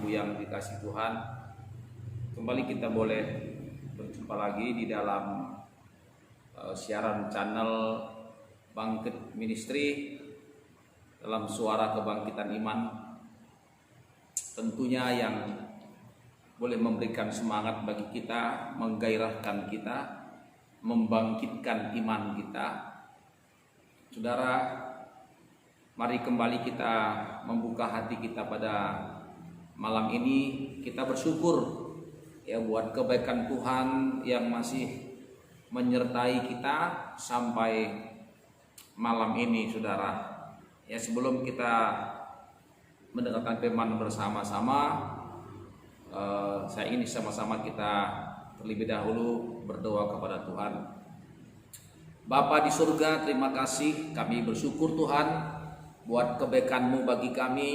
Ibu yang dikasih Tuhan, kembali kita boleh berjumpa lagi di dalam siaran channel Bangkit Ministry dalam suara kebangkitan iman, tentunya yang boleh memberikan semangat bagi kita, menggairahkan kita, membangkitkan iman kita. Saudara, mari kembali kita membuka hati kita pada malam ini. Kita bersyukur ya buat kebaikan Tuhan yang masih menyertai kita sampai malam ini, saudara. Ya, sebelum kita mendengarkan firman bersama-sama, saya ingin sama-sama kita terlebih dahulu berdoa kepada Tuhan. Bapa di surga, terima kasih, kami bersyukur Tuhan buat kebaikan-Mu bagi kami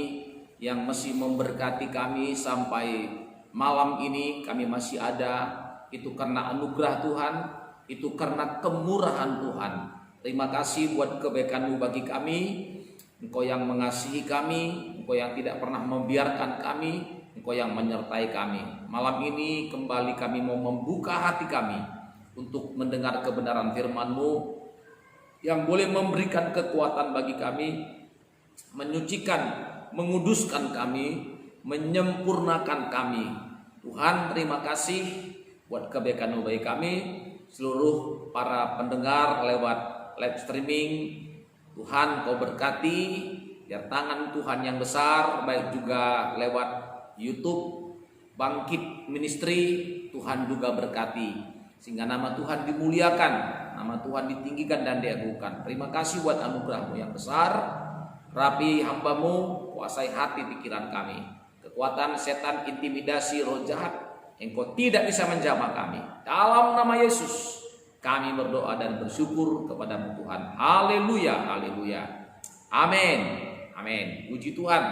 yang masih memberkati kami sampai malam ini. Kami masih ada, itu karena anugerah Tuhan, itu karena kemurahan Tuhan. Terima kasih buat kebaikan-Mu bagi kami. Engkau yang mengasihi kami, Engkau yang tidak pernah membiarkan kami, Engkau yang menyertai kami. Malam ini kembali kami mau membuka hati kami untuk mendengar kebenaran firman-Mu yang boleh memberikan kekuatan bagi kami, menyucikan, menguduskan kami, menyempurnakan kami. Tuhan, terima kasih buat kebaikan-Mu bagi kami. Seluruh para pendengar lewat live streaming, Tuhan Kau berkati, biar tangan Tuhan yang besar, baik juga lewat YouTube Bangkit Ministry, Tuhan juga berkati, sehingga nama Tuhan dimuliakan, nama Tuhan ditinggikan dan diagungkan. Terima kasih buat anugerah-Mu yang besar. Rapi hamba-Mu, kuasai hati pikiran kami. Kekuatan setan, intimidasi, roh jahat, Engkau tidak bisa menjamah kami. Dalam nama Yesus kami berdoa dan bersyukur kepada-Mu Tuhan. Haleluya, haleluya. Amin, amin. Puji Tuhan.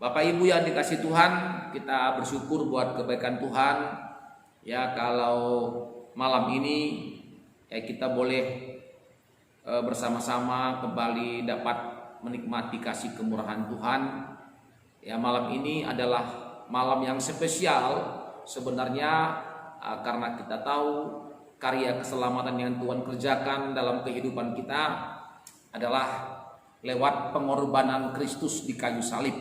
Bapak Ibu yang dikasih Tuhan, kita bersyukur buat kebaikan Tuhan. Ya, kalau malam ini ya kita boleh bersama-sama kembali dapat menikmati kasih kemurahan Tuhan. Ya, malam ini adalah malam yang spesial sebenarnya, karena kita tahu karya keselamatan yang Tuhan kerjakan dalam kehidupan kita adalah lewat pengorbanan Kristus di kayu salib.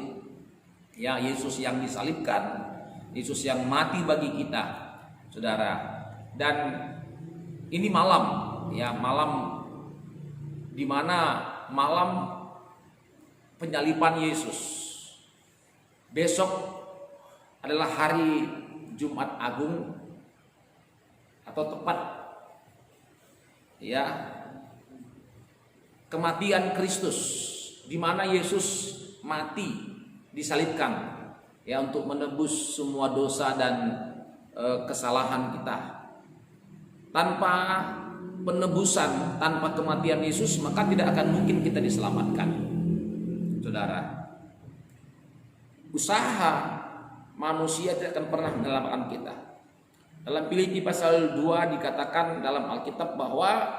Ya, Yesus yang disalibkan, Yesus yang mati bagi kita, saudara. Dan ini malam, ya, malam di mana malam penyaliban Yesus. Besok adalah hari Jumat Agung, atau tepat ya kematian Kristus, di mana Yesus mati disalibkan ya untuk menebus semua dosa dan kesalahan kita. Tanpa penebusan, tanpa kematian Yesus, maka tidak akan mungkin kita diselamatkan, saudara. Usaha manusia tidak akan pernah menyelamatkan kita. Dalam Filipi pasal 2 dikatakan dalam Alkitab bahwa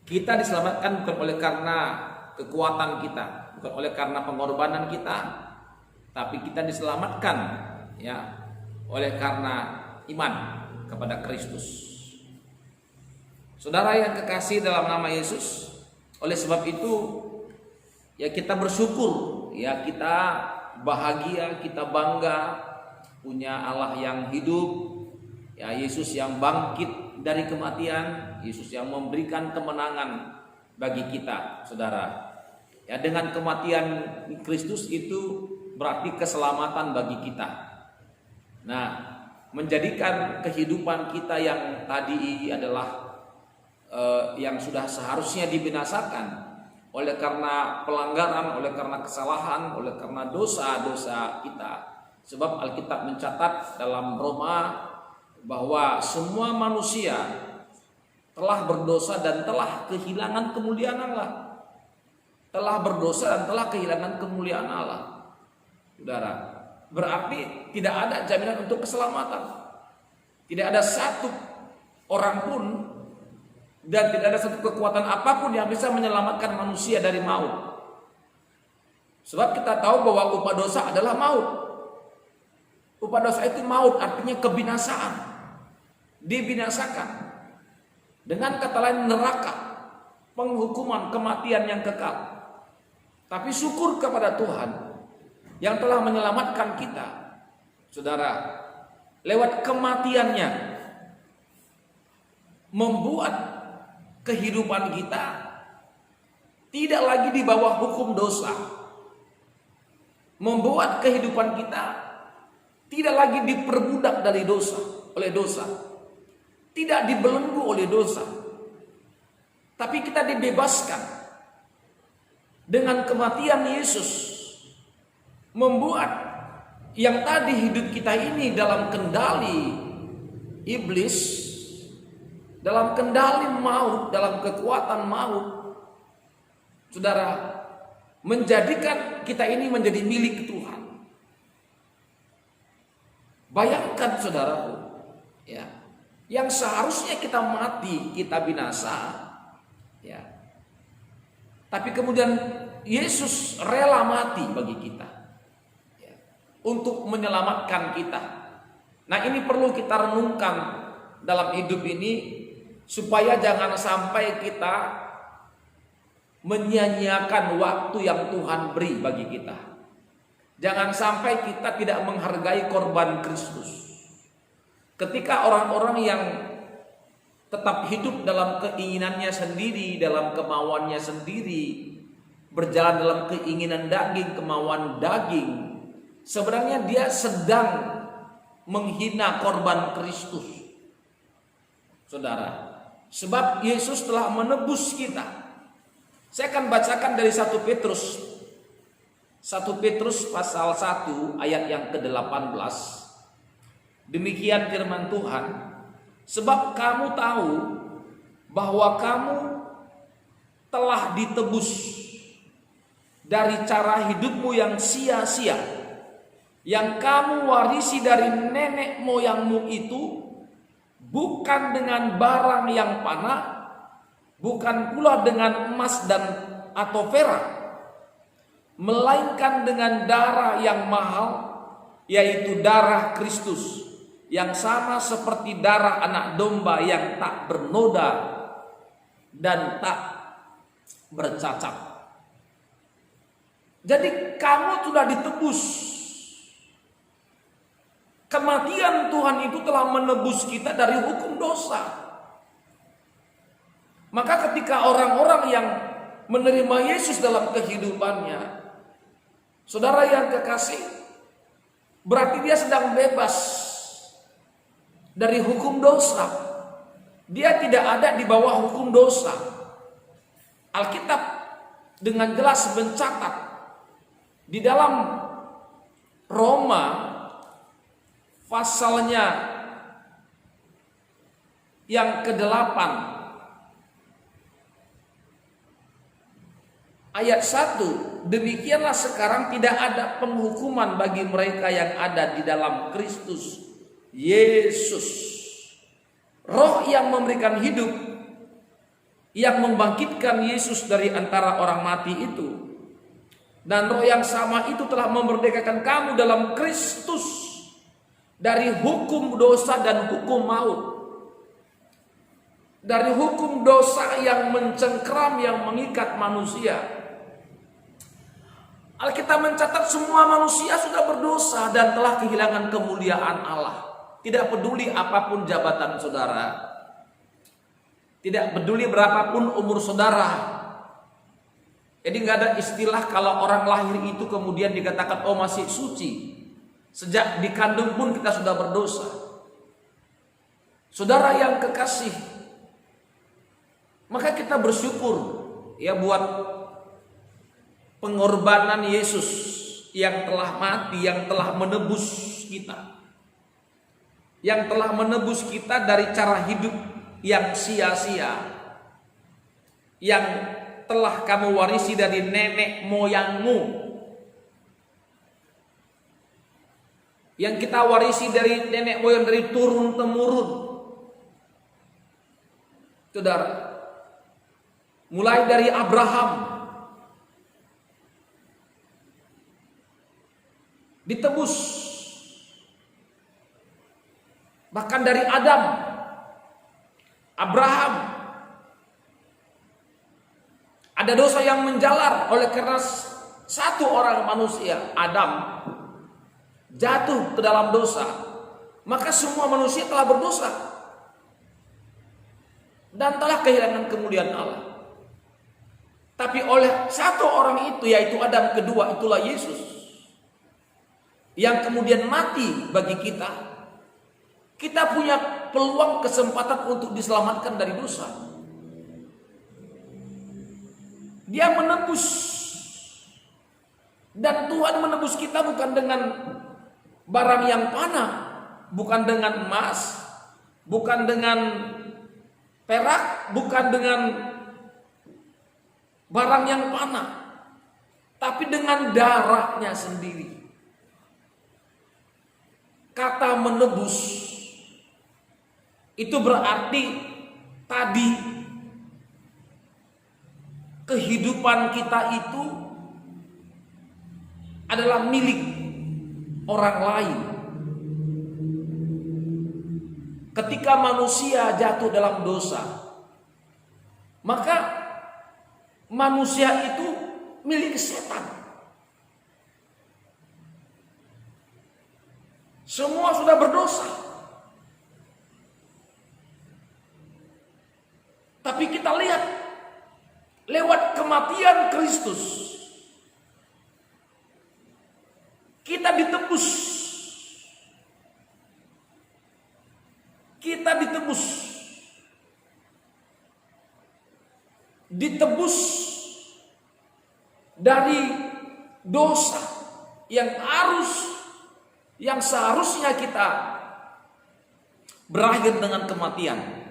kita diselamatkan bukan oleh karena kekuatan kita, bukan oleh karena pengorbanan kita, tapi kita diselamatkan ya oleh karena iman kepada Kristus. Saudara yang kekasih dalam nama Yesus, oleh sebab itu ya kita bersyukur, ya kita bahagia, kita bangga punya Allah yang hidup, ya Yesus yang bangkit dari kematian, Yesus yang memberikan kemenangan bagi kita, saudara. Ya, dengan kematian Kristus itu berarti keselamatan bagi kita. Nah, menjadikan kehidupan kita yang tadi adalah yang sudah seharusnya dibinasakan oleh karena pelanggaran, oleh karena kesalahan, oleh karena dosa-dosa kita. Sebab Alkitab mencatat dalam Roma bahwa semua manusia telah berdosa dan telah kehilangan kemuliaan Allah. Telah berdosa dan telah kehilangan kemuliaan Allah. Saudara, berarti tidak ada jaminan untuk keselamatan. Tidak ada satu orang pun dan tidak ada satu kekuatan apapun yang bisa menyelamatkan manusia dari maut. Sebab kita tahu bahwa upah dosa adalah maut. Upah dosa itu maut, artinya kebinasaan. Dibinasakan. Dengan kata lain neraka, penghukuman, kematian yang kekal. Tapi syukur kepada Tuhan yang telah menyelamatkan kita. Saudara, lewat kematiannya membuat kehidupan kita tidak lagi di bawah hukum dosa. Membuat kehidupan kita tidak lagi diperbudak oleh dosa. Tidak dibelenggu oleh dosa. Tapi kita dibebaskan dengan kematian Yesus. Membuat yang tadi hidup kita ini dalam kendali iblis, dalam kendali maut, dalam kekuatan maut, saudara, menjadikan kita ini menjadi milik Tuhan. Bayangkan saudaraku, ya, yang seharusnya kita mati, kita binasa, ya, tapi kemudian Yesus rela mati bagi kita, ya, untuk menyelamatkan kita. Nah, ini perlu kita renungkan dalam hidup ini, supaya jangan sampai kita menyia-nyiakan waktu yang Tuhan beri bagi kita. Jangan sampai kita tidak menghargai korban Kristus. Ketika orang-orang yang tetap hidup dalam keinginannya sendiri, dalam kemauannya sendiri, berjalan dalam keinginan daging, kemauan daging, sebenarnya dia sedang menghina korban Kristus. Saudara, sebab Yesus telah menebus kita. Saya akan bacakan dari 1 Petrus. 1 Petrus pasal 1 ayat yang ke-18. Demikian firman Tuhan. Sebab kamu tahu bahwa kamu telah ditebus dari cara hidupmu yang sia-sia, yang kamu warisi dari nenek moyangmu itu, bukan dengan barang yang fana, bukan pula dengan emas dan atau perak, melainkan dengan darah yang mahal, yaitu darah Kristus, yang sama seperti darah anak domba yang tak bernoda dan tak bercacat. Jadi kamu sudah ditebus. Kematian Tuhan itu telah menebus kita dari hukum dosa. Maka ketika orang-orang yang menerima Yesus dalam kehidupannya, saudara yang kekasih, berarti dia sedang bebas dari hukum dosa. Dia tidak ada di bawah hukum dosa. Alkitab dengan jelas mencatat di dalam Roma pasalnya yang ke-8 ayat 1, demikianlah sekarang tidak ada penghukuman bagi mereka yang ada di dalam Kristus Yesus. Roh yang memberikan hidup, yang membangkitkan Yesus dari antara orang mati itu, dan roh yang sama itu telah memerdekakan kamu dalam Kristus dari hukum dosa dan hukum maut. Dari hukum dosa yang mencengkram, yang mengikat manusia. Alkitab mencatat semua manusia sudah berdosa dan telah kehilangan kemuliaan Allah. Tidak peduli apapun jabatan saudara, tidak peduli berapapun umur saudara. Jadi nggak ada istilah kalau orang lahir itu kemudian dikatakan oh masih suci. Sejak dikandung pun kita sudah berdosa. Saudara yang kekasih, maka kita bersyukur ya buat pengorbanan Yesus yang telah mati, yang telah menebus kita. Yang telah menebus kita dari cara hidup yang sia-sia. Yang telah kamu warisi dari nenek moyangmu. Yang kita warisi dari nenek moyang, dari turun-temurun. Saudara, mulai dari Abraham, ditebus Bahkan dari Adam, Abraham, ada dosa yang menjalar oleh karena satu orang manusia, Adam, jatuh ke dalam dosa. Maka semua manusia telah berdosa dan telah kehilangan kemuliaan Allah. Tapi oleh satu orang itu, yaitu Adam kedua, itulah Yesus, yang kemudian mati bagi kita. Kita punya peluang, kesempatan untuk diselamatkan dari dosa. Dia menebus. Dan Tuhan menebus kita bukan dengan barang yang panah, bukan dengan emas, bukan dengan perak, bukan dengan barang yang panah, tapi dengan darahnya sendiri. Kata menebus itu berarti tadi kehidupan kita itu adalah milik orang lain. Ketika manusia jatuh dalam dosa, maka manusia itu milik setan. Semua sudah berdosa. Tapi kita lihat lewat kematian Kristus kita ditebus. Kita ditebus. Ditebus dari dosa yang seharusnya kita berakhir dengan kematian,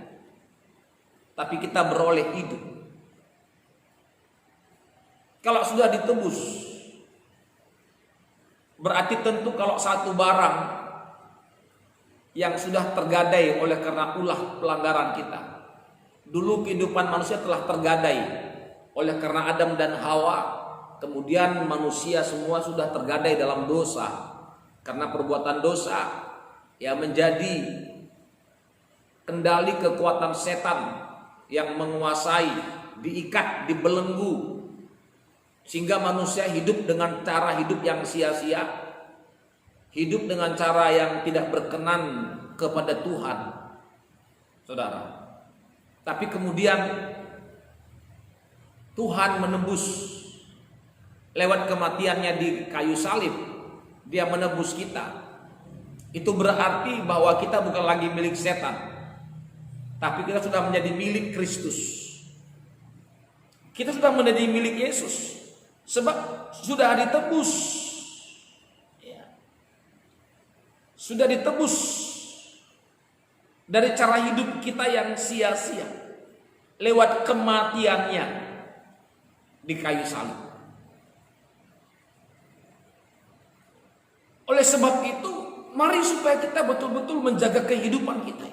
tapi kita beroleh hidup. Kalau sudah ditebus, berarti tentu kalau satu barang yang sudah tergadai oleh karena ulah pelanggaran kita. Dulu kehidupan manusia telah tergadai oleh karena Adam dan Hawa. Kemudian manusia semua sudah tergadai dalam dosa. Karena perbuatan dosa yang menjadi kendali kekuatan setan yang menguasai, diikat, dibelenggu, sehingga manusia hidup dengan cara hidup yang sia-sia, hidup dengan cara yang tidak berkenan kepada Tuhan, saudara. Tapi kemudian Tuhan menebus lewat kematiannya di kayu salib. Dia menebus kita. Itu berarti bahwa kita bukan lagi milik setan, tapi kita sudah menjadi milik Kristus. Kita sudah menjadi milik Yesus, sebab sudah ditebus. Sudah ditebus dari cara hidup kita yang sia-sia lewat kematiannya di kayu salib. Oleh sebab itu, mari supaya kita betul-betul menjaga kehidupan kita.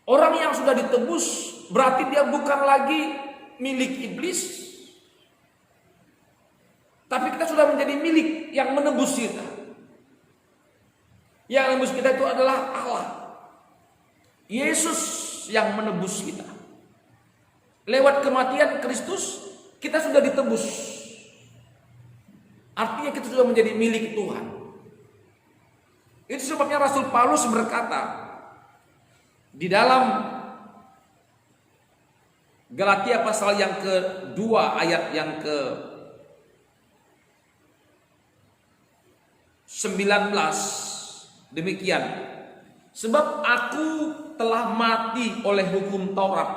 Orang yang sudah ditebus berarti dia bukan lagi milik iblis, tapi kita sudah menjadi milik yang menebus kita. Yang menebus kita itu adalah Allah. Yesus yang menebus kita. Lewat kematian Kristus kita sudah ditebus. Artinya kita sudah menjadi milik Tuhan. Itu sebabnya Rasul Paulus berkata di dalam Galatia pasal yang kedua ayat yang ke-19 demikian. Sebab aku telah mati oleh hukum Taurat,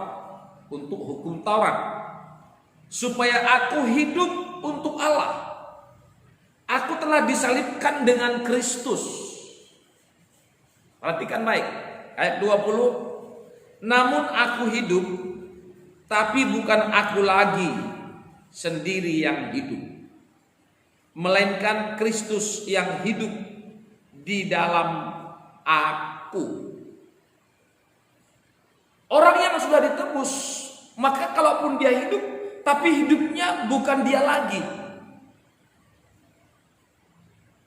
untuk hukum Taurat, supaya aku hidup untuk Allah. Aku telah disalibkan dengan Kristus. Perhatikan baik. Ayat 20. Namun aku hidup, tapi bukan aku lagi sendiri yang hidup, melainkan Kristus yang hidup di dalam aku. Orang yang sudah ditebus, maka kalaupun dia hidup, tapi hidupnya bukan dia lagi,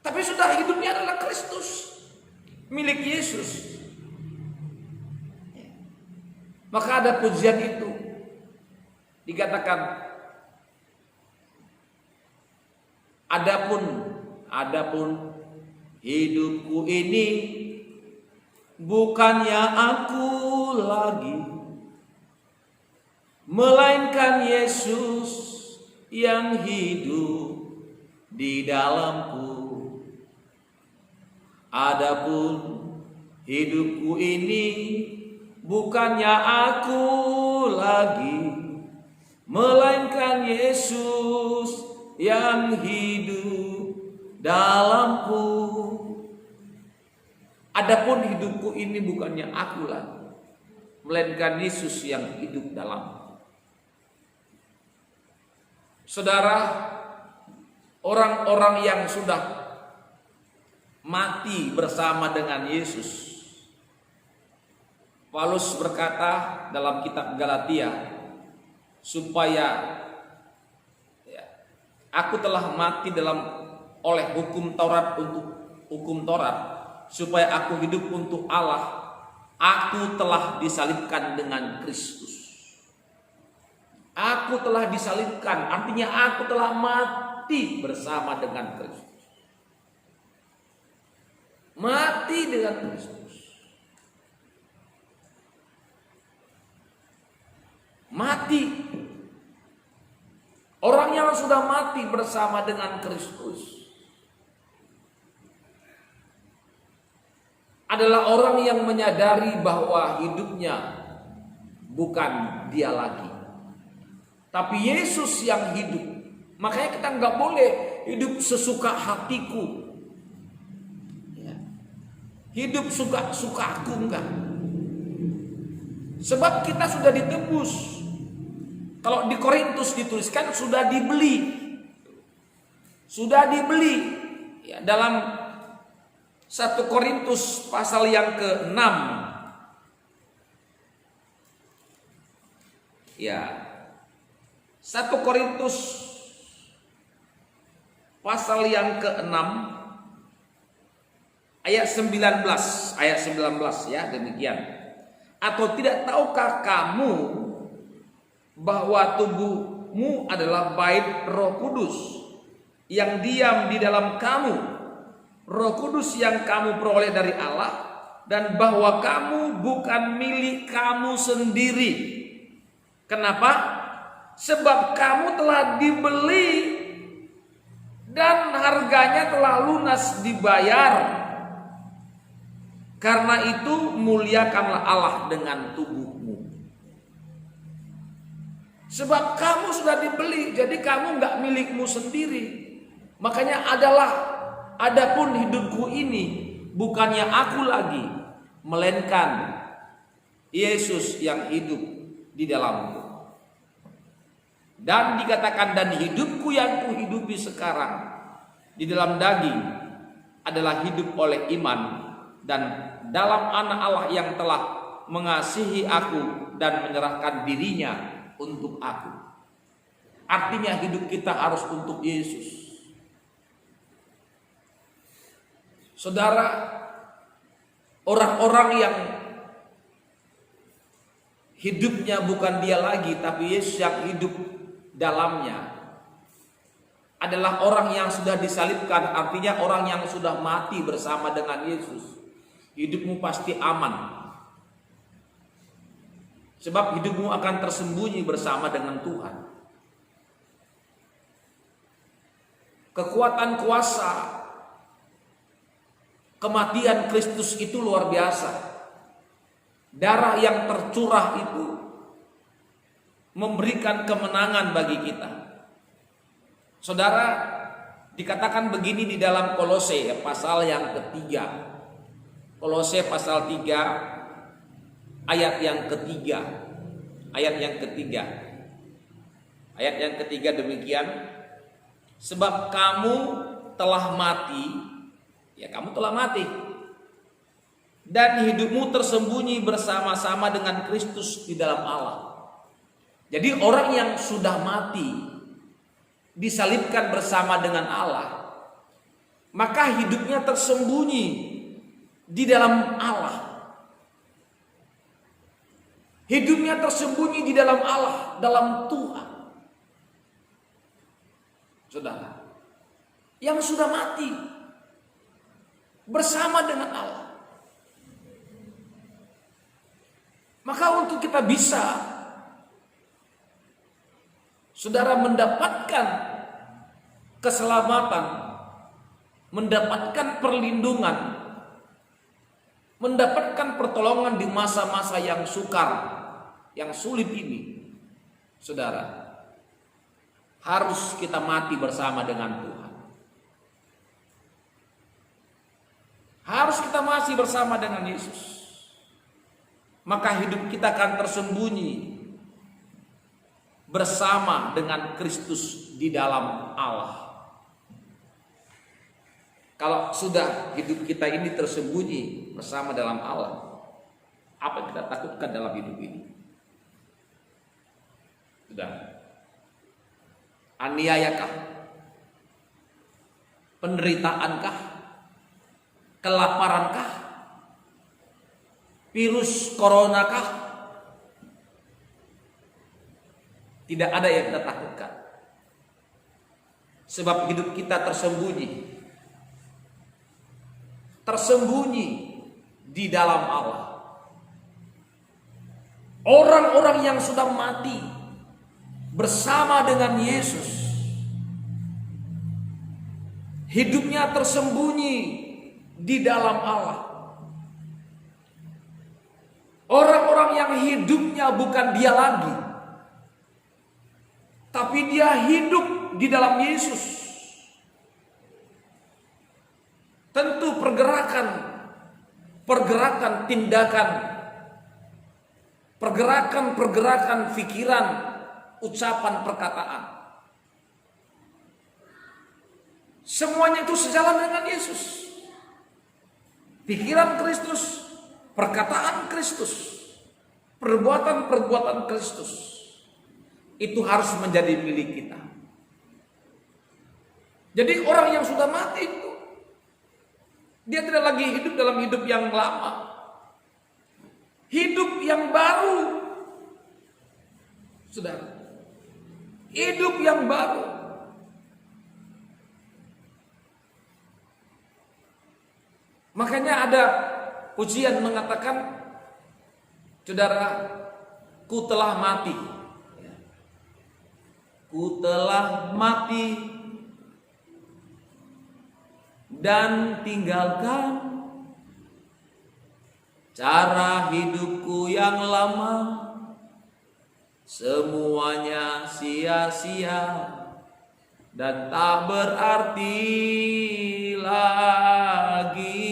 tapi sudah hidupnya adalah Kristus, milik Yesus. Maka ada pujian itu dikatakan, Adapun hidupku ini bukannya aku lagi, melainkan Yesus yang hidup di dalamku. Adapun hidupku ini bukannya aku lagi, melainkan Yesus yang hidup dalamku. Adapun hidupku ini bukannya aku lagi, melainkan Yesus yang hidup dalamku. Saudara, orang-orang yang sudah mati bersama dengan Yesus, Paulus berkata dalam kitab Galatia, supaya aku telah mati oleh hukum Taurat untuk hukum Taurat, supaya aku hidup untuk Allah. Aku telah disalibkan dengan Kristus. Aku telah disalibkan, artinya aku telah mati bersama dengan Kristus. Mati dengan Kristus. Mati. Orang yang sudah mati bersama dengan Kristus adalah orang yang menyadari bahwa hidupnya bukan dia lagi, tapi Yesus yang hidup. Makanya kita nggak boleh hidup sesuka hatiku, hidup suka aku, enggak. Sebab kita sudah ditebus. Kalau di Korintus dituliskan sudah dibeli. Sudah dibeli. Ya, dalam 1 Korintus pasal yang ke-6. Ya. 1 Korintus pasal yang ke-6 ayat 19 ya, demikian. Atau tidak tahukah kamu bahwa tubuhmu adalah bait Roh Kudus yang diam di dalam kamu, Roh Kudus yang kamu peroleh dari Allah, dan bahwa kamu bukan milik kamu sendiri. Kenapa? Sebab kamu telah dibeli dan harganya telah lunas dibayar. Karena itu muliakanlah Allah dengan tubuhmu. Sebab kamu sudah dibeli, jadi kamu nggak milikmu sendiri. Makanya adapun hidupku ini bukannya aku lagi, melainkan Yesus yang hidup di dalamku. Dan dikatakan, dan hidupku yang kuhidupi sekarang di dalam daging adalah hidup oleh iman dan dalam Anak Allah yang telah mengasihi aku dan menyerahkan dirinya untuk aku. Artinya hidup kita harus untuk Yesus. Saudara, orang-orang yang hidupnya bukan dia lagi, tapi Yesus yang hidup dalamnya adalah orang yang sudah disalibkan. Artinya orang yang sudah mati bersama dengan Yesus. Hidupmu pasti aman. Sebab hidupmu akan tersembunyi bersama dengan Tuhan. Kekuatan kuasa kematian Kristus itu luar biasa. Darah yang tercurah itu memberikan kemenangan bagi kita. Saudara, dikatakan begini di dalam Kolose pasal yang ketiga. Kolose pasal 3 ayat yang ketiga. Ayat yang ketiga demikian. Sebab kamu telah mati, ya kamu telah mati, dan hidupmu tersembunyi bersama-sama dengan Kristus di dalam Allah. Jadi orang yang sudah mati disalibkan bersama dengan Allah, maka hidupnya tersembunyi di dalam Allah. Hidupnya tersembunyi di dalam Allah, dalam Tuhan. Saudara, yang sudah mati bersama dengan Allah. Maka untuk kita bisa, saudara, mendapatkan keselamatan, mendapatkan perlindungan, mendapatkan pertolongan di masa-masa yang sukar, yang sulit ini, saudara, harus kita mati bersama dengan Tuhan. Harus kita masih bersama dengan Yesus. Maka hidup kita akan tersembunyi bersama dengan Kristus di dalam Allah. Kalau sudah hidup kita ini tersembunyi bersama dalam Allah, apa yang kita takutkan dalam hidup ini? Sudah. Aniayakah? Penderitaankah? Kelaparankah? Virus coronakah? Tidak ada yang kita takutkan. Sebab hidup kita tersembunyi. Tersembunyi di dalam Allah. Orang-orang yang sudah mati bersama dengan Yesus, hidupnya tersembunyi di dalam Allah. Orang-orang yang hidupnya bukan dia lagi, tapi dia hidup di dalam Yesus. Tentu pergerakan tindakan, pergerakan pikiran, ucapan, perkataan, semuanya itu sejalan dengan Yesus. Pikiran Kristus, perkataan Kristus, perbuatan Kristus, itu harus menjadi milik kita. Jadi orang yang sudah mati itu, dia tidak lagi hidup dalam hidup yang lama, hidup yang baru. Saudara, hidup yang baru. Makanya ada pujian mengatakan, saudara, ku telah mati. Ku telah mati dan tinggalkan cara hidupku yang lama. Semuanya sia-sia dan tak berarti lagi.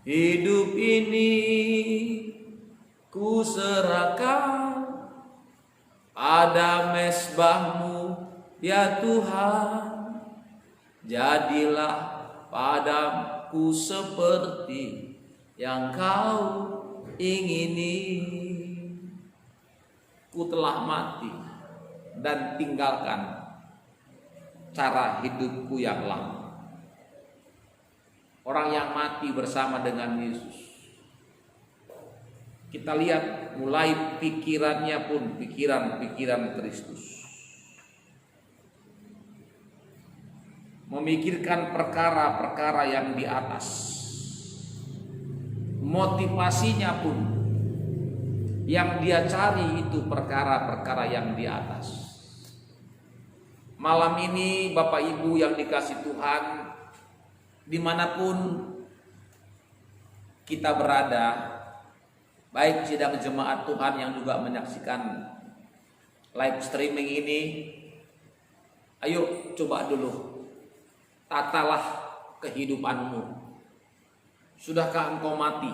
Hidup ini ku serahkan pada mezbahmu ya Tuhan. Jadilah padaku seperti yang kau ingini. Ku telah mati dan tinggalkan cara hidupku yang lama. Orang yang mati bersama dengan Yesus, kita lihat mulai pikirannya pun pikiran Kristus. Memikirkan perkara-perkara yang di atas. Motivasinya pun yang dia cari itu perkara-perkara yang di atas. Malam ini Bapak Ibu yang dikasih Tuhan, dimanapun kita berada, baik sidang jemaat Tuhan yang juga menyaksikan live streaming ini, ayo coba dulu tatalah kehidupanmu. Sudahkah engkau mati?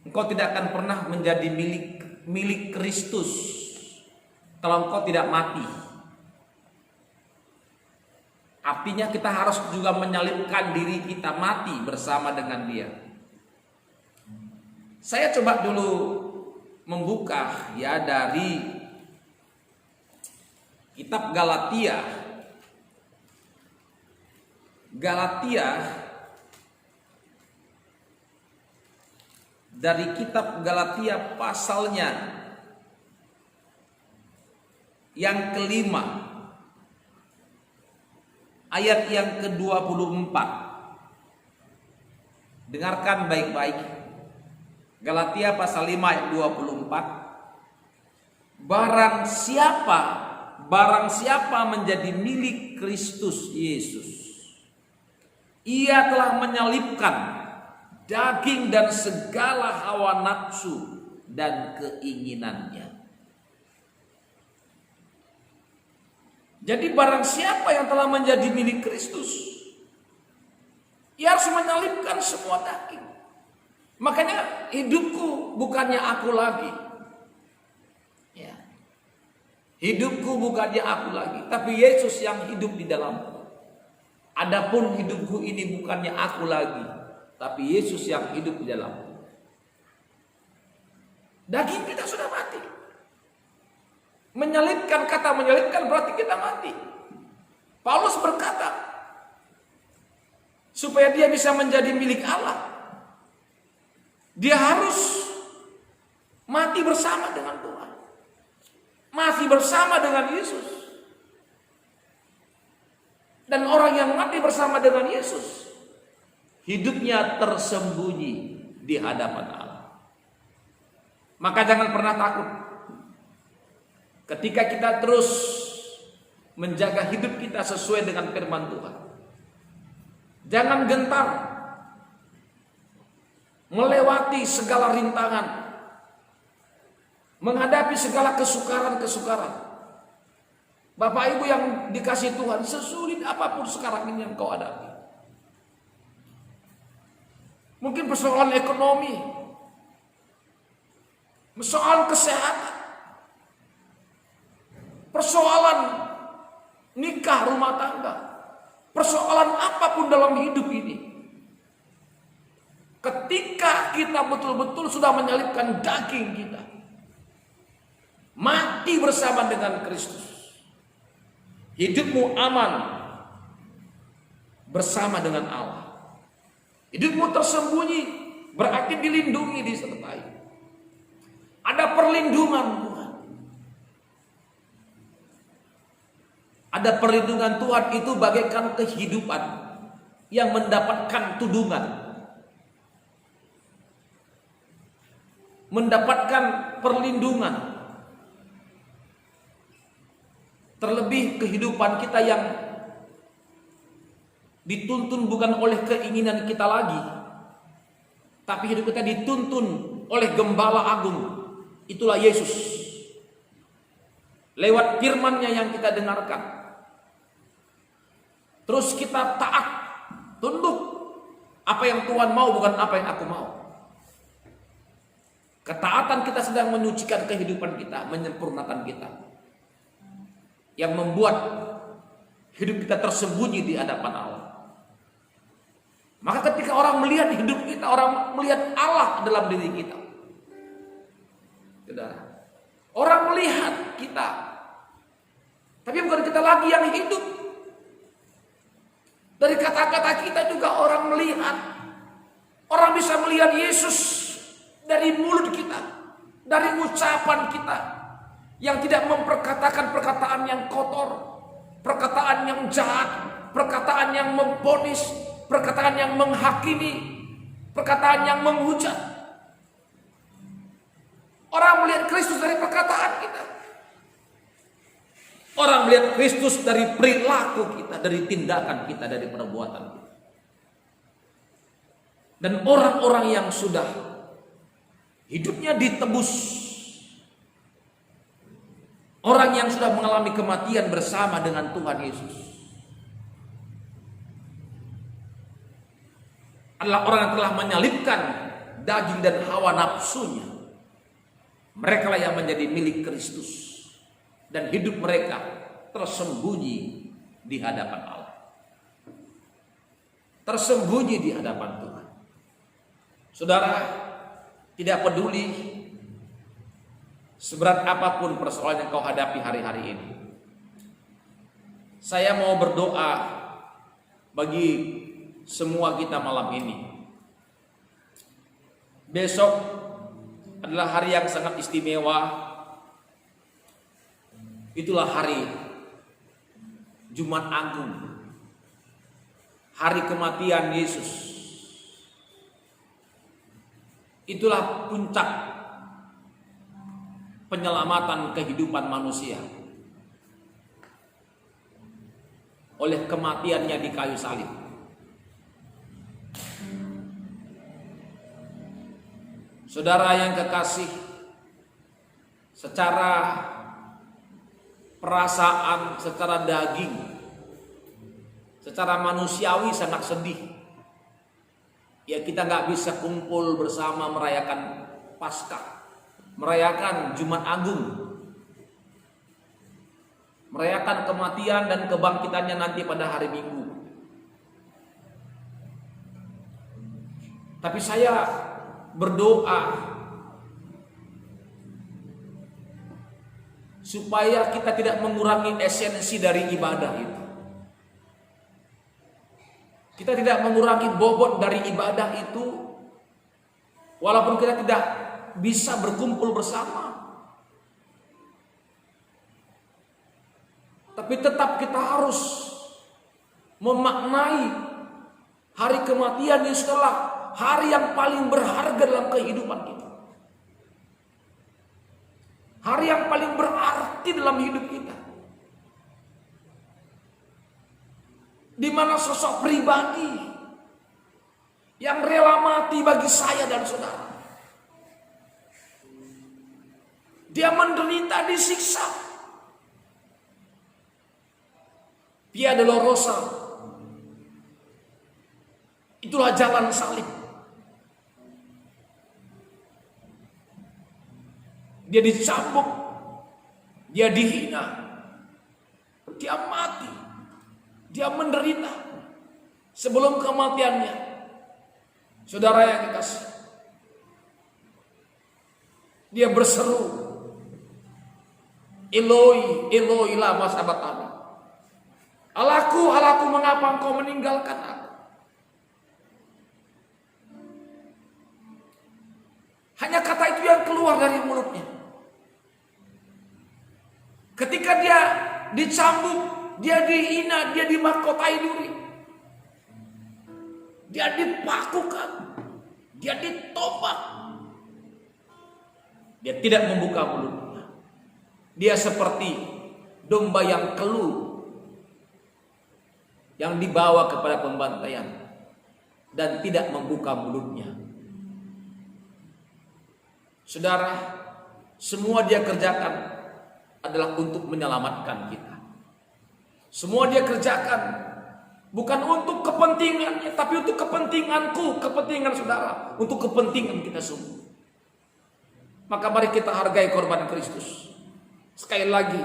Engkau tidak akan pernah menjadi milik Kristus kalau engkau tidak mati. Artinya kita harus juga menyalibkan diri kita, mati bersama dengan Dia. Saya coba dulu membuka ya dari kitab Galatia. dari kitab Galatia pasalnya yang kelima, ayat yang ke-24. Dengarkan baik-baik. Galatia pasal 5 ayat 24. Barang siapa menjadi milik Kristus Yesus, ia telah menyalibkan daging dan segala hawa nafsu dan keinginannya. Jadi barang siapa yang telah menjadi milik Kristus, ia harus menyalibkan semua daging. Makanya hidupku bukannya aku lagi. Ya. Hidupku bukannya aku lagi, tapi Yesus yang hidup di dalamku. Adapun hidupku ini bukannya aku lagi, tapi Yesus yang hidup di dalamku. Daging kita sudah mati. Kata menyalibkan berarti kita mati. Paulus berkata, supaya dia bisa menjadi milik Allah, dia harus mati bersama dengan Tuhan, mati bersama dengan Yesus. Dan orang yang mati bersama dengan Yesus, hidupnya tersembunyi di hadapan Allah. Maka jangan pernah takut ketika kita terus menjaga hidup kita sesuai dengan firman Tuhan. Jangan gentar melewati segala rintangan, menghadapi segala kesukaran-kesukaran. Bapak Ibu yang dikasih Tuhan, sesulit apapun sekarang ini yang kau hadapi. Mungkin persoalan ekonomi, persoalan kesehatan, persoalan nikah rumah tangga, persoalan apapun dalam hidup ini. Ketika kita betul-betul sudah menyalibkan daging kita, mati bersama dengan Kristus, hidupmu aman bersama dengan Allah. Hidupmu tersembunyi berarti dilindungi, disertai. Ada perlindungan Tuhan. Ada perlindungan Tuhan itu bagaikan kehidupan yang mendapatkan tudungan, mendapatkan perlindungan. Terlebih kehidupan kita yang dituntun bukan oleh keinginan kita lagi, tapi hidup kita dituntun oleh Gembala Agung, itulah Yesus. Lewat firman-Nya yang kita dengarkan, terus kita taat, tunduk. Apa yang Tuhan mau, bukan apa yang aku mau. Ketaatan kita sedang menyucikan kehidupan kita, menyempurnakan kita, yang membuat hidup kita tersembunyi di hadapan Allah. Maka ketika orang melihat hidup kita, orang melihat Allah dalam diri kita. Saudara, orang melihat kita, tapi bukan kita lagi yang hidup. Dari kata-kata kita juga orang melihat. Orang bisa melihat Yesus dari mulut kita, dari ucapan kita, yang tidak memperkatakan perkataan yang kotor, perkataan yang jahat, perkataan yang memvonis, perkataan yang menghakimi, perkataan yang menghujat. Orang melihat Kristus dari perkataan kita. Orang melihat Kristus dari perilaku kita, dari tindakan kita, dari perbuatan kita. Dan orang-orang yang sudah hidupnya ditebus, orang yang sudah mengalami kematian bersama dengan Tuhan Yesus, adalah orang yang telah menyalibkan daging dan hawa nafsunya. Mereka lah yang menjadi milik Kristus, dan hidup mereka tersembunyi di hadapan Allah, tersembunyi di hadapan Tuhan. Saudara, tidak peduli seberat apapun persoalan yang kau hadapi hari-hari ini, saya mau berdoa bagi semua kita malam ini. Besok adalah hari yang sangat istimewa. Itulah hari Jumat Agung, hari kematian Yesus. Itulah puncak penyelamatan kehidupan manusia oleh kematiannya di kayu salib. Saudara yang kekasih, secara perasaan, secara daging, secara manusiawi sangat sedih. Ya, kita nggak bisa kumpul bersama merayakan Paskah, merayakan Jumat Agung, merayakan kematian dan kebangkitannya nanti pada hari Minggu. Tapi saya berdoa supaya kita tidak mengurangi esensi dari ibadah itu. Kita tidak mengurangi bobot dari ibadah itu, walaupun kita tidak bisa berkumpul bersama. Tapi tetap kita harus memaknai hari kematian Yesus adalah hari yang paling berharga dalam kehidupan kita. Hari yang paling berarti dalam hidup kita. Di mana sosok pribadi yang rela mati bagi saya dan saudara. Dia menderita, disiksa. Via Dolorosa. Itulah jalan salib. Dia dicambuk, dia dihina, dia mati, dia menderita. Sebelum kematiannya, saudara yang kekasih, dia berseru, Eloi, Eloi lama sabachthani. Allahku, Allahku, mengapa engkau meninggalkan aku? Hanya kata itu yang keluar dari mulutnya. Ketika dia dicambuk, dia dihina, dia dimahkotai duri, dia dipakukan, dia ditombak, dia tidak membuka mulutnya. Dia seperti domba yang keluh, yang dibawa kepada pembantaian dan tidak membuka mulutnya. Saudara, semua dia kerjakan adalah untuk menyelamatkan kita. Semua dia kerjakan bukan untuk kepentingannya, tapi untuk kepentinganku, kepentingan saudara, untuk kepentingan kita semua. Maka mari kita hargai korban Kristus. Sekali lagi,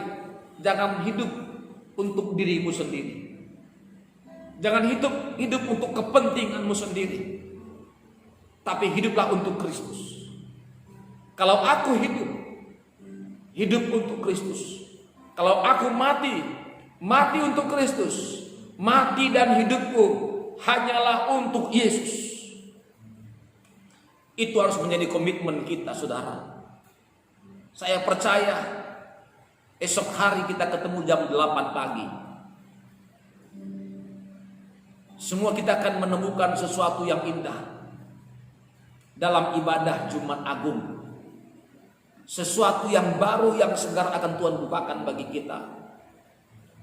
jangan hidup untuk dirimu sendiri. Jangan hidup untuk kepentinganmu sendiri. Tapi hiduplah untuk Kristus. Kalau aku hidup untuk Kristus. Kalau aku mati untuk Kristus. Mati dan hidupku hanyalah untuk Yesus. Itu harus menjadi komitmen kita, saudara. Saya percaya esok hari kita ketemu jam 8 pagi. Semua kita akan menemukan sesuatu yang indah dalam ibadah Jumat Agung. Sesuatu yang baru, yang segar akan Tuhan bukakan bagi kita,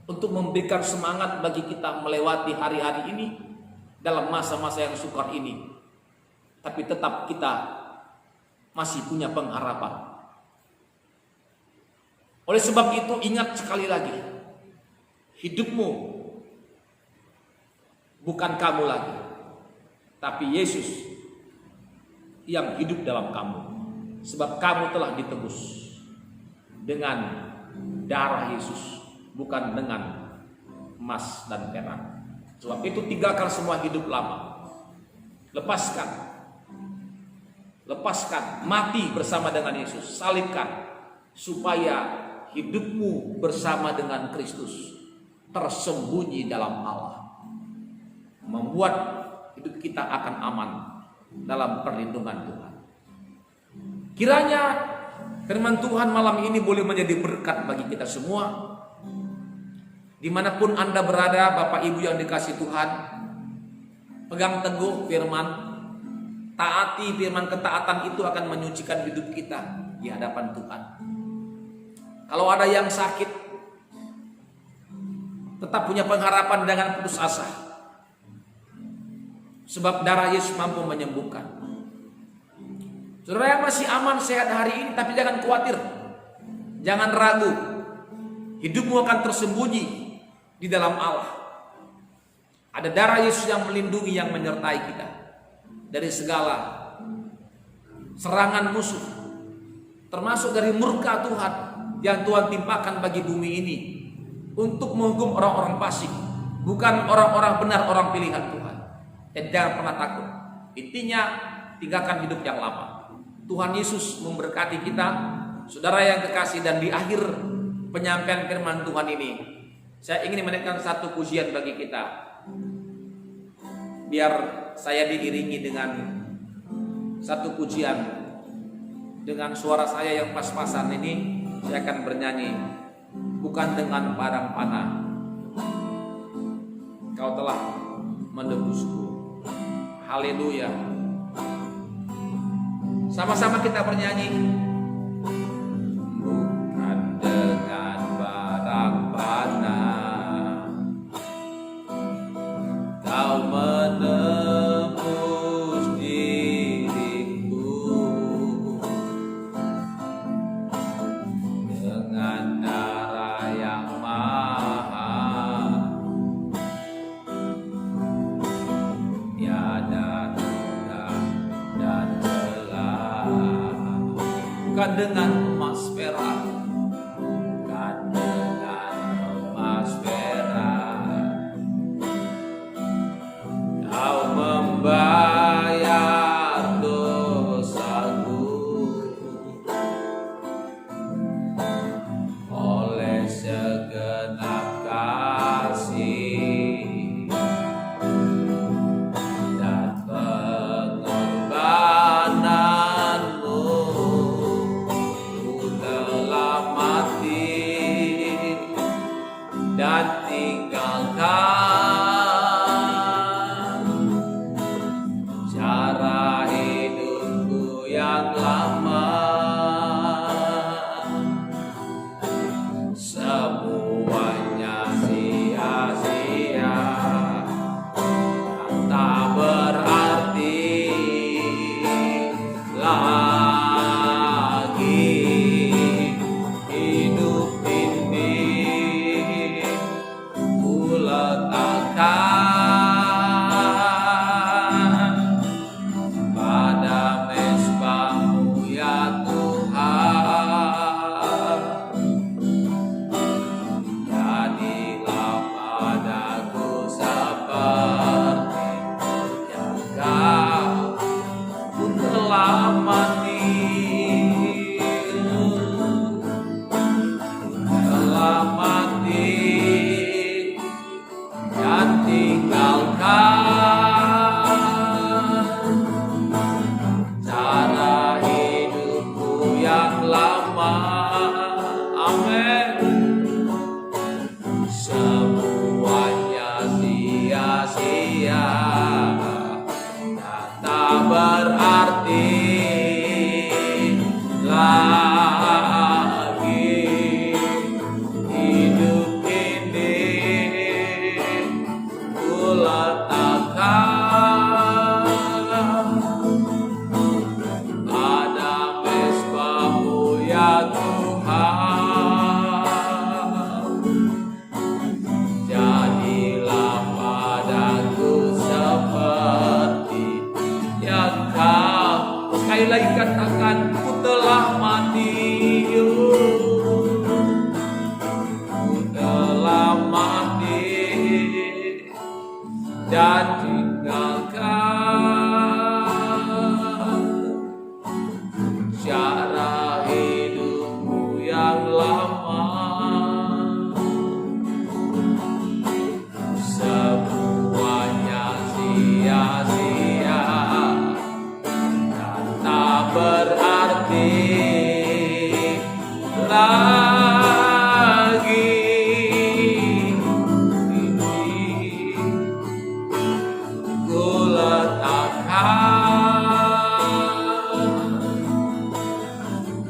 untuk memberikan semangat bagi kita melewati hari-hari ini dalam masa-masa yang sukar ini. Tapi tetap kita masih punya pengharapan. Oleh sebab itu, ingat sekali lagi, hidupmu bukan kamu lagi, tapi Yesus yang hidup dalam kamu. Sebab kamu telah ditebus dengan darah Yesus, bukan dengan emas dan perak. Sebab itu tinggalkan semua hidup lama. Lepaskan, mati bersama dengan Yesus. Salibkan, supaya hidupmu bersama dengan Kristus tersembunyi dalam Allah. Membuat hidup kita akan aman dalam perlindungan Tuhan. Kiranya firman Tuhan malam ini boleh menjadi berkat bagi kita semua. Dimanapun Anda berada, Bapak Ibu yang dikasihi Tuhan, pegang teguh firman, taati firman. Ketaatan itu akan menyucikan hidup kita di hadapan Tuhan. Kalau ada yang sakit, tetap punya pengharapan dengan putus asa, sebab darah Yesus mampu menyembuhkan. Saudara yang masih aman sehat hari ini, tapi jangan khawatir, jangan ragu, hidupmu akan tersembunyi di dalam Allah. Ada darah Yesus yang melindungi, yang menyertai kita dari segala serangan musuh, termasuk dari murka Tuhan yang Tuhan timpakan bagi bumi ini untuk menghukum orang-orang fasik, bukan orang-orang benar, orang pilihan Tuhan. Dan jangan pernah takut. Intinya, tinggalkan hidup yang lama. Tuhan Yesus memberkati kita, saudara yang kekasih. Dan di akhir penyampaian firman Tuhan ini, saya ingin menaikkan satu pujian bagi kita. Biar saya diiringi dengan satu pujian. Dengan suara saya yang pas-pasan ini, saya akan bernyanyi. Bukan dengan parang panah Kau telah menebusku. Haleluya. Sama-sama kita bernyanyi. Bukan dengan parang panah Kau menebus diriku, dengan darah yang mahal, tiada duka dan celah. Bukan dengan emas perak, bukan dengan emas perak Kau membayar dosaku. Oleh segenap kasih dan pengorbananmu, ku telah mati dan tinggalkan cara hidupku yang lama. Semuanya sia-sia, tak berarti lagi hidup ini. Ku letakkan pada mezbah-Mu ya Tuhan. Jadilah padaku seperti yang Kau telah mati, telah mati dan tinggalkan cara hidupku yang lama. Amin. Semuanya sia-sia, tak berarti lagi hidup ini. Ku letakkan pada mezbah-Mu ya Tuhan. Jadilah padaku seperti yang Kau. Sekali lagi katakan, ku telah mati, ku telah mati dan tinggalkan cara hidupmu yang lama. Semuanya sia-sia dan tak berarti lagi ini ku letakkan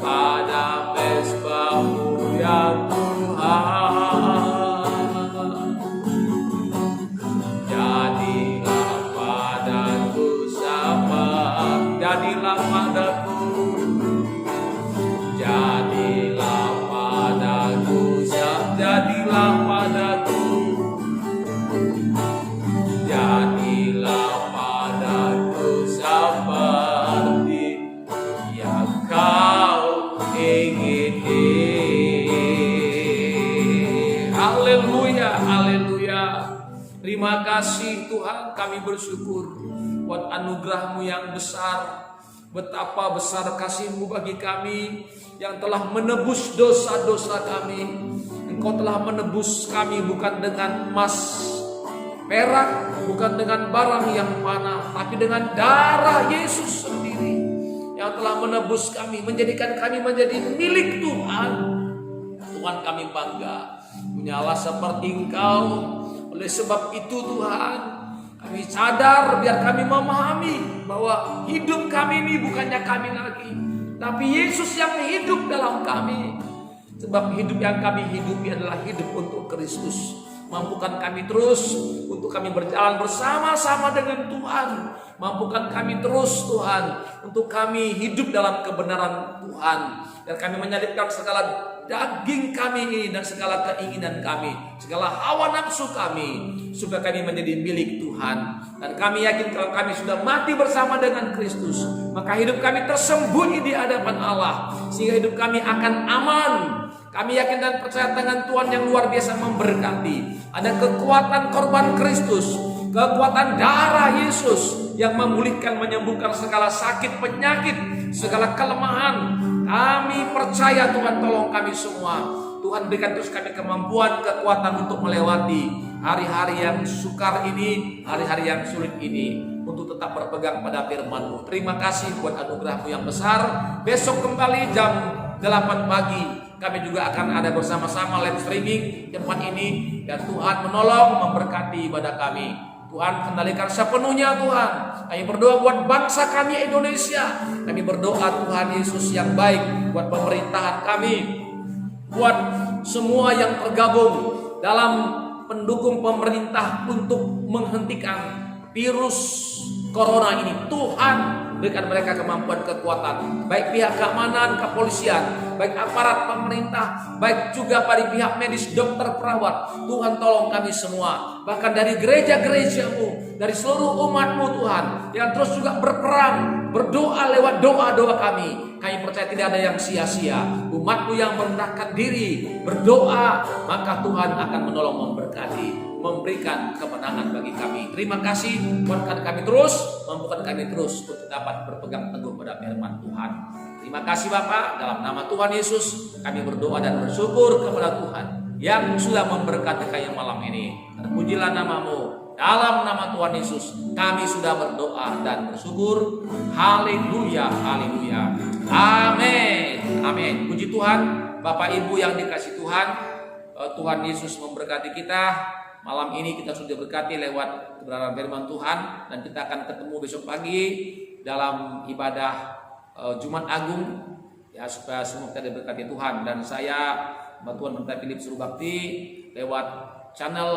pada mezbah-Mu ya Tuhan. Jadilah padaku sahabat, jadilah padaku, jadilah padaku, jadilah padaku, jadilah padaku seperti yang Kau ingini. Haleluya, haleluya. Terima kasih Tuhan, kami bersyukur buat anugerah-Mu yang besar. Betapa besar kasih-Mu bagi kami yang telah menebus dosa-dosa kami. Engkau telah menebus kami bukan dengan emas, perak, bukan dengan barang yang mana, tapi dengan darah Yesus sendiri yang telah menebus kami, menjadikan kami menjadi milik Tuhan. Tuhan, kami bangga punya Allah seperti Engkau. Oleh sebab itu Tuhan, kami sadar, biar kami memahami bahwa hidup kami ini bukannya kami lagi, tapi Yesus yang hidup dalam kami. Sebab hidup yang kami hidupi adalah hidup untuk Kristus. Mampukan kami terus untuk kami berjalan bersama-sama dengan Tuhan. Mampukan kami terus Tuhan untuk kami hidup dalam kebenaran Tuhan. Dan kami menyalipkan segala daging kami ini dan segala keinginan kami, segala hawa nafsu kami, supaya kami menjadi milik Tuhan. Dan kami yakin kalau kami sudah mati bersama dengan Kristus, maka hidup kami tersembunyi di hadapan Allah, sehingga hidup kami akan aman. Kami yakin dan percaya dengan Tuhan yang luar biasa memberkati. Ada kekuatan korban Kristus, kekuatan darah Yesus yang memulihkan, menyembuhkan segala sakit, penyakit, segala kelemahan. Kami percaya Tuhan, tolong kami semua. Tuhan berikan terus kami kemampuan, kekuatan untuk melewati hari-hari yang sukar ini, hari-hari yang sulit ini, untuk tetap berpegang pada firman-Mu. Terima kasih buat anugerah-Mu yang besar. Besok kembali jam 8 pagi kami juga akan ada bersama-sama live streaming tempat ini, dan Tuhan menolong, memberkati ibadah kami. Tuhan kendalikan sepenuhnya Tuhan. Kami berdoa buat bangsa kami Indonesia. Kami berdoa Tuhan Yesus yang baik buat pemerintahan kami, buat semua yang tergabung dalam pendukung pemerintah untuk menghentikan virus corona ini. Tuhan berikan mereka kemampuan, kekuatan, baik pihak keamanan, kepolisian, baik aparat pemerintah, baik juga pada pihak medis, dokter, perawat. Tuhan tolong kami semua, bahkan dari gereja-gereja-Mu, dari seluruh umat-Mu Tuhan, yang terus juga berperang, berdoa lewat doa-doa kami. Kami percaya tidak ada yang sia-sia. Umat-Mu yang merendahkan diri, berdoa, maka Tuhan akan menolong, memberkati, memberikan kemenangan bagi kami. Terima kasih, kuatkan kami terus, mampukan kami terus untuk dapat berpegang teguh pada firman Tuhan. Terima kasih Bapak, dalam nama Tuhan Yesus kami berdoa dan bersyukur kepada Tuhan yang sudah memberkati kami malam ini. Terpujilah nama-Mu. Dalam nama Tuhan Yesus kami sudah berdoa dan bersyukur. Haleluya, haleluya. Amin, amin. Puji Tuhan. Bapak Ibu yang dikasih Tuhan, Tuhan Yesus memberkati kita. Malam ini kita sudah berkati lewat kebenaran firman Tuhan, dan kita akan ketemu besok pagi dalam ibadah Jumat Agung, ya, supaya semua kita diberkati Tuhan. Dan saya Tuan Menteri Philip Surubakti lewat channel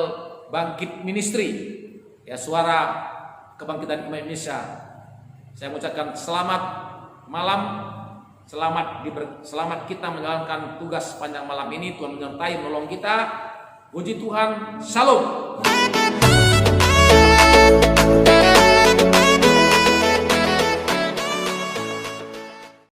Bangkit Ministry, ya, suara kebangkitan iman Indonesia. Saya mengucapkan selamat malam, selamat kita menjalankan tugas sepanjang malam ini. Tuhan menyertai, menolong kita. Puji Tuhan, Shalom.